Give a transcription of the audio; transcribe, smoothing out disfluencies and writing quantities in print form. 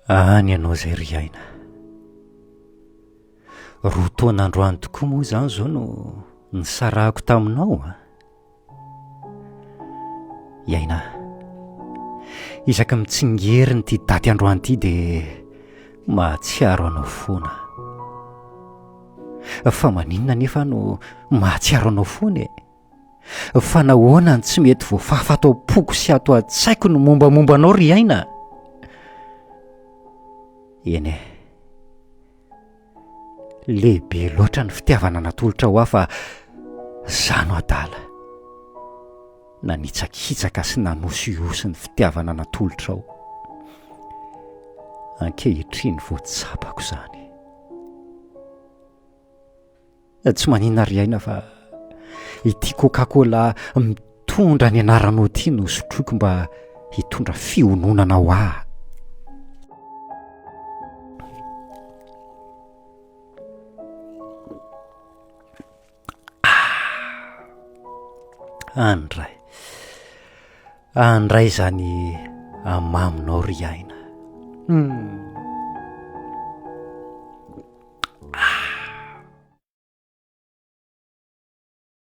Any ianao zay ry aina, roa taonandroany tokoa moa zany zao no nisarahako taminao a. Iaina, izaka mitsingery ny ty daty androany ty de mahatsiaro anao foana. Fa maninona nefa no mahatsiaro anao foana e? Fa nahoana ny tsy mety voafafa atao poko sy ato an-tsaiko no mombamomba anao ry aina? Eny e, lehibe loatra ny fitiavana natolotra ho aho fa zano adala nanitsakitsaka sy nanosiosy ny fitiavana natolotra ao. Ankehitriny voatsapako zany. Tsy maninona ry aina fa ity Coca-Cola mitondra ny anaranao ty no sotroiko mba hitondra fiononana ho ahy. Andray zany amaminao ry aina.